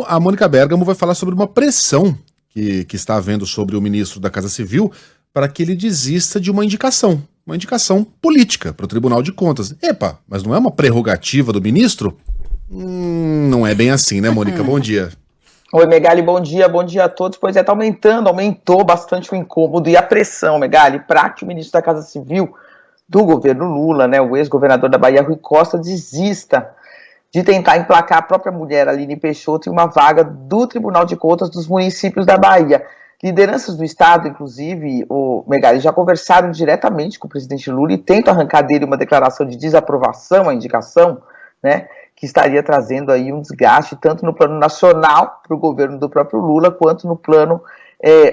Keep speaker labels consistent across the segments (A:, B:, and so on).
A: A Mônica Bergamo vai falar sobre uma pressão que está havendo sobre o ministro da Casa Civil para que ele desista de uma indicação política para o Tribunal de Contas. Epa, mas não é uma prerrogativa do ministro? Não é bem assim, né, Mônica? Bom dia.
B: Oi, Megali, bom dia a todos. Pois é, aumentou bastante o incômodo e a pressão, Megali, para que o ministro da Casa Civil do governo Lula, né, o ex-governador da Bahia, Rui Costa, desista de tentar emplacar a própria mulher, Aline Peixoto, em uma vaga do Tribunal de Contas dos municípios da Bahia. Lideranças do Estado, inclusive, o Megali, já conversaram diretamente com o presidente Lula e tentam arrancar dele uma declaração de desaprovação à indicação, né, que estaria trazendo aí um desgaste tanto no plano nacional para o governo do próprio Lula, quanto no plano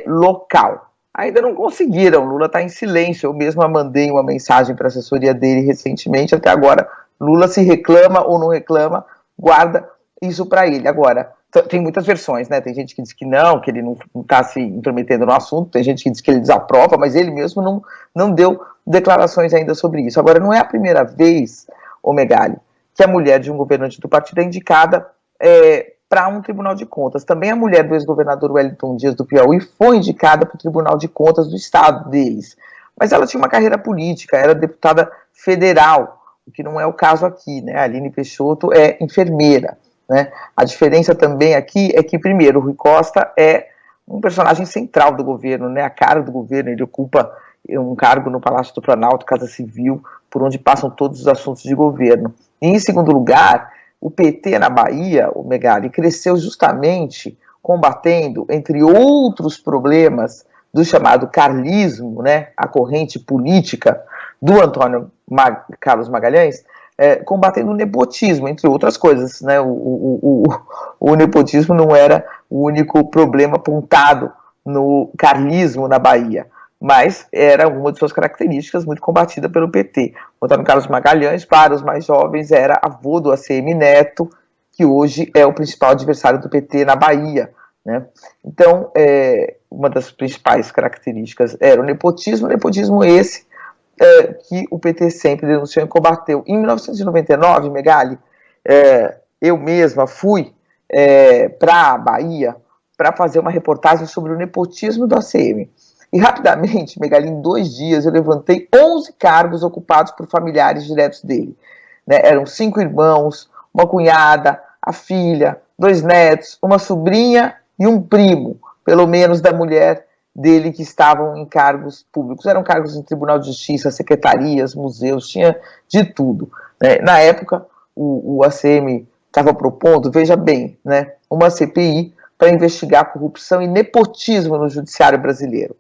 B: local. Ainda não conseguiram, Lula está em silêncio, eu mesma mandei uma mensagem para a assessoria dele recentemente, até agora Lula se reclama ou não reclama, guarda isso para ele. Agora, tem muitas versões, né? Tem gente que diz que ele não está se intrometendo no assunto, tem gente que diz que ele desaprova, mas ele mesmo não deu declarações ainda sobre isso. Agora, não é a primeira vez, ô Megali, que a mulher de um governante do partido é indicada para um Tribunal de Contas. Também a mulher do ex-governador Wellington Dias do Piauí foi indicada para o Tribunal de Contas do estado deles. Mas ela tinha uma carreira política, era deputada federal, o que não é o caso aqui, né? A Aline Peixoto é enfermeira, né? A diferença também aqui é que, primeiro, o Rui Costa é um personagem central do governo, né? A cara do governo, ele ocupa um cargo no Palácio do Planalto, Casa Civil, por onde passam todos os assuntos de governo. E, em segundo lugar, o PT na Bahia, o Megali, cresceu justamente combatendo, entre outros problemas, do chamado carlismo, né? A corrente política do Antônio Carlos Magalhães, combatendo o nepotismo, entre outras coisas, né? O nepotismo não era o único problema apontado no carlismo na Bahia, mas era uma de suas características muito combatida pelo PT. O Antônio Carlos Magalhães, para os mais jovens, era avô do ACM Neto, que hoje é o principal adversário do PT na Bahia, né? Então, uma das principais características era o nepotismo esse que o PT sempre denunciou e combateu. Em 1999, Megali, eu mesma fui para a Bahia para fazer uma reportagem sobre o nepotismo do ACM. E rapidamente, Megali, em 2 dias, eu levantei 11 cargos ocupados por familiares diretos dele. Né? Eram 5 irmãos, uma cunhada, a filha, 2 netos, uma sobrinha e um primo, pelo menos da mulher dele, que estavam em cargos públicos. Eram cargos em Tribunal de Justiça, secretarias, museus, tinha de tudo. Né? Na época, o ACM estava propondo, veja bem, né, uma CPI para investigar corrupção e nepotismo no judiciário brasileiro.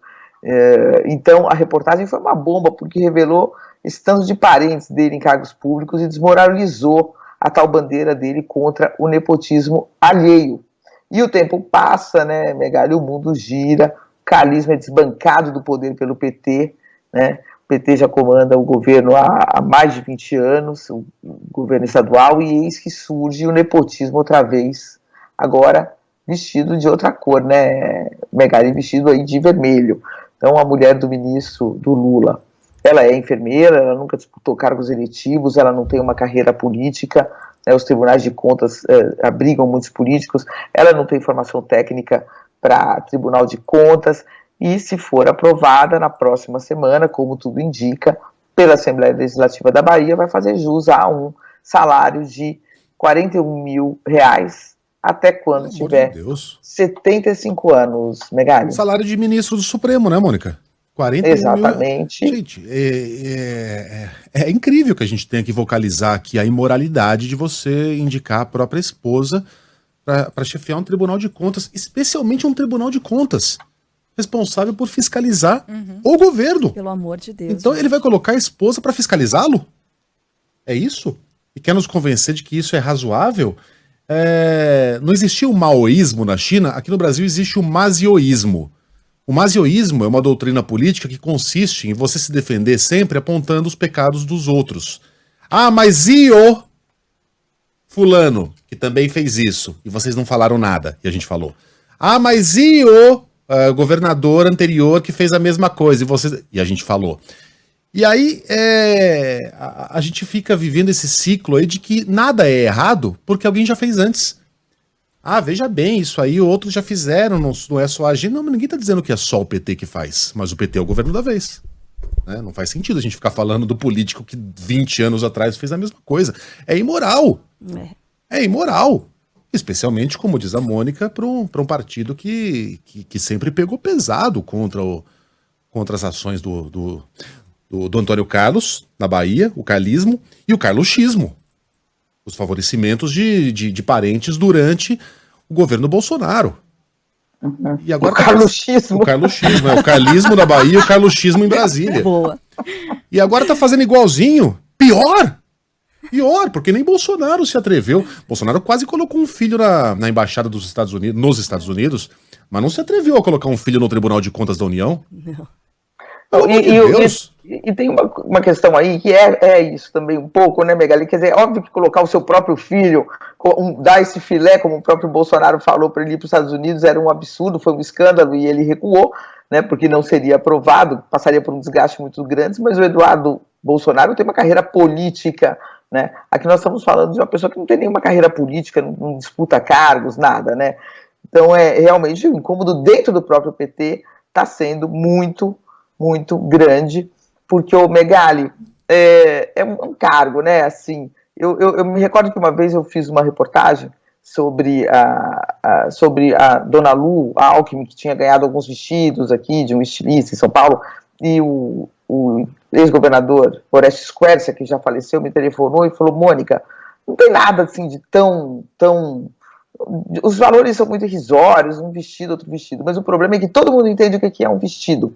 B: Então, a reportagem foi uma bomba, porque revelou esse tanto de parentes dele em cargos públicos e desmoralizou a tal bandeira dele contra o nepotismo alheio. E o tempo passa, né, Megali, o mundo gira, o carlismo é desbancado do poder pelo PT, né? O PT já comanda o governo há mais de 20 anos, o governo estadual, e eis que surge o nepotismo outra vez, agora vestido de outra cor, né, Megali, vestido aí de vermelho. Então, a mulher do ministro do Lula, ela é enfermeira, ela nunca disputou cargos eletivos, ela não tem uma carreira política, né, os tribunais de contas abrigam muitos políticos, ela não tem formação técnica para Tribunal de Contas, e se for aprovada na próxima semana, como tudo indica, pela Assembleia Legislativa da Bahia, vai fazer jus a um salário de R$41 mil, até quando tiver 75 anos, Megali.
A: Salário de ministro do Supremo, né, Mônica? 41
B: Exatamente.
A: Mil. Gente, é incrível que a gente tenha que vocalizar aqui a imoralidade de você indicar a própria esposa para chefiar um Tribunal de Contas, especialmente um Tribunal de Contas responsável por fiscalizar o governo.
C: Pelo amor de Deus.
A: Então ele vai colocar a esposa para fiscalizá-lo? É isso? E quer nos convencer de que isso é razoável? Não existia o maoísmo na China, aqui no Brasil existe o mazioísmo. O mazioísmo é uma doutrina política que consiste em você se defender sempre apontando os pecados dos outros. Ah, mas e o fulano, que também fez isso, e vocês não falaram nada, e a gente falou. Ah, mas e o governador anterior que fez a mesma coisa, e a gente falou. E aí a gente fica vivendo esse ciclo aí de que nada é errado porque alguém já fez antes. Veja bem, isso aí outros já fizeram, não é só a gente. Não, mas ninguém tá dizendo que é só o PT que faz, mas o PT é o governo da vez. Né? Não faz sentido a gente ficar falando do político que 20 anos atrás fez a mesma coisa. É imoral. É imoral. Especialmente, como diz a Mônica, para um partido que sempre pegou pesado contra as ações do Antônio Carlos, na Bahia, o carlismo, e o carluxismo. Os favorecimentos de parentes durante o governo Bolsonaro. E agora
B: o carluxismo.
A: O carluxismo, o carlismo na Bahia e o carluxismo em Brasília.
C: Boa.
A: E agora tá fazendo igualzinho. Pior, porque nem Bolsonaro se atreveu. Bolsonaro quase colocou um filho na embaixada dos Estados Unidos, nos Estados Unidos, mas não se atreveu a colocar um filho no Tribunal de Contas da União.
C: Não.
B: E tem uma questão aí que é isso também um pouco, né, Megali? Quer dizer, óbvio que colocar o seu próprio filho, dar esse filé, como o próprio Bolsonaro falou, para ele ir para os Estados Unidos, era um absurdo, foi um escândalo e ele recuou, né, porque não seria aprovado, passaria por um desgaste muito grande, mas o Eduardo Bolsonaro tem uma carreira política, né? Aqui nós estamos falando de uma pessoa que não tem nenhuma carreira política, não disputa cargos, nada, né? Então, realmente o incômodo dentro do próprio PT está sendo muito grande, porque o Megali é um cargo, né? Assim, eu me recordo que uma vez eu fiz uma reportagem sobre a Dona Lu Alckmin, que tinha ganhado alguns vestidos aqui de um estilista em São Paulo, e o ex-governador Orestes Quercia, que já faleceu, me telefonou e falou: Mônica, não tem nada assim de tão os valores são muito irrisórios, um vestido, outro vestido, mas o problema é que todo mundo entende o que é um vestido.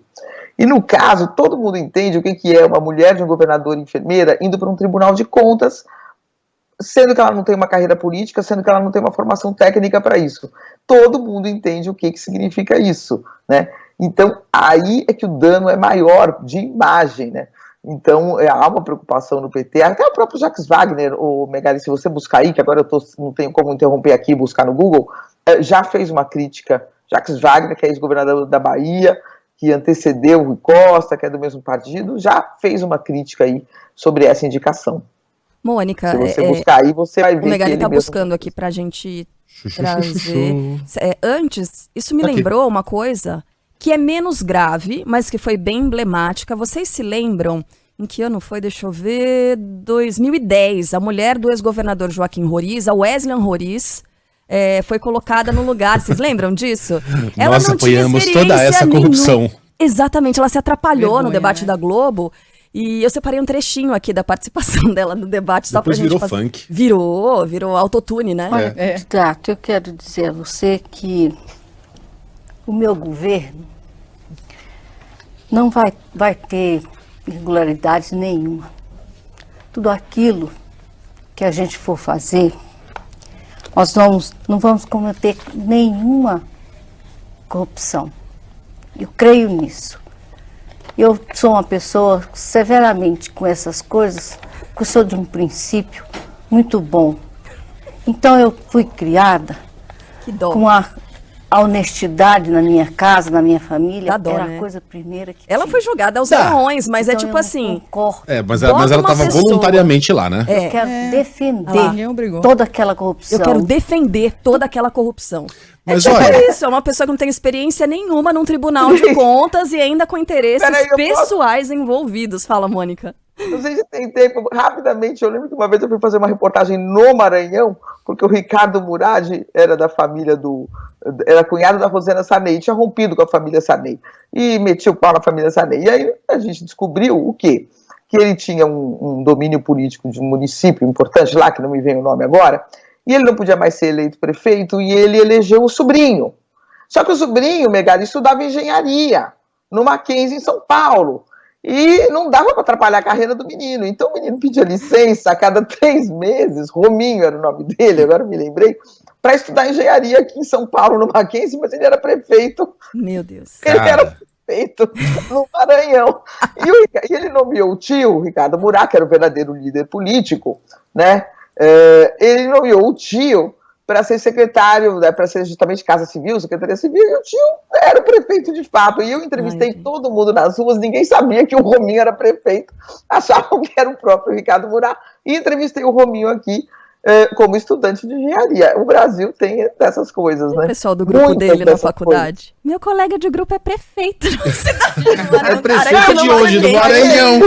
B: E no caso, todo mundo entende o que é uma mulher de um governador enfermeira indo para um tribunal de contas, sendo que ela não tem uma carreira política, sendo que ela não tem uma formação técnica para isso. Todo mundo entende o que significa isso, né? Então, aí é que o dano é maior de imagem, né? Então, há uma preocupação no PT, até o próprio Jacques Wagner, o Megali, se você buscar aí, que agora não tenho como interromper aqui e buscar no Google, já fez uma crítica. Jacques Wagner, que é ex-governador da Bahia, que antecedeu o Rui Costa, que é do mesmo partido, já fez uma crítica aí sobre essa indicação.
C: Mônica,
B: se você buscar aí, você vai ver.
C: O Megali está buscando aqui para a gente trazer. Antes, isso me lembrou uma coisa que é menos grave, mas que foi bem emblemática. Vocês se lembram, em que ano foi? Deixa eu ver, 2010, a mulher do ex-governador Joaquim Roriz, a Wesleyan Roriz, foi colocada no lugar. Vocês lembram disso? Ela
A: Nós apoiamos toda essa corrupção.
C: Exatamente, ela se atrapalhou no debate da Globo. E eu separei um trechinho aqui da participação dela no debate. Só
A: Depois
C: pra gente
A: virou funk.
C: Virou autotune, né?
D: Candidato, eu quero dizer a você que o meu governo não vai ter irregularidade nenhuma. Tudo aquilo que a gente for fazer, nós não vamos cometer nenhuma corrupção. Eu creio nisso. Eu sou uma pessoa severamente com essas coisas, porque eu sou de um princípio muito bom. Então eu fui criada com a honestidade na minha casa, na minha família, era a coisa primeira que
C: ela foi julgada aos leões, mas então é tipo assim...
A: Mas ela estava voluntariamente lá, né?
D: Eu quero defender toda aquela corrupção.
C: Eu quero defender toda aquela corrupção.
A: Mas
C: olha, isso, é uma pessoa que não tem experiência nenhuma num tribunal de contas e ainda com interesses pessoais envolvidos. Fala, Mônica.
B: Não sei se tem tempo, rapidamente, eu lembro que uma vez eu fui fazer uma reportagem no Maranhão, porque o Ricardo Murad era da família era cunhado da Rosana Sarney, tinha rompido com a família Sarney, e metia o pau na família Sarney. E aí a gente descobriu o quê? Que ele tinha um domínio político de um município importante lá, que não me vem o nome agora, e ele não podia mais ser eleito prefeito, e ele elegeu o sobrinho. Só que o sobrinho, Megali, estudava engenharia, no Mackenzie, em São Paulo. E não dava para atrapalhar a carreira do menino. Então o menino pedia licença a cada 3 meses, Rominho era o nome dele, agora me lembrei, para estudar engenharia aqui em São Paulo, no Mackenzie, mas ele era prefeito.
C: Meu Deus.
B: Ele era prefeito no Maranhão. E ele nomeou o tio, Ricardo Murat, que era o verdadeiro líder político, né? Ele nomeou o tio para ser secretário, né, para ser justamente Casa Civil, Secretaria Civil, e o tio era o prefeito de fato. E eu entrevistei todo mundo nas ruas, ninguém sabia que o Rominho era prefeito, achavam que era o próprio Ricardo Murat, e entrevistei o Rominho aqui como estudante de engenharia. O Brasil tem dessas coisas, né?
C: O pessoal do grupo
B: Muitas
C: dele na
B: dessas
C: faculdade.
B: coisas.
C: Meu colega de grupo é prefeito na cidade.
A: É prefeito de onde? Do Maranhão.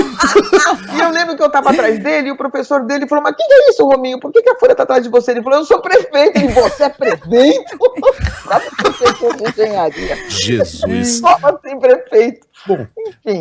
B: E eu lembro que eu estava atrás dele e o professor dele falou, mas o que é isso, Rominho? Por que a Folha está atrás de você? Ele falou, eu sou prefeito. E você é prefeito? Professor de engenharia.
A: Jesus.
B: Como assim, prefeito?
A: Bom,
B: enfim.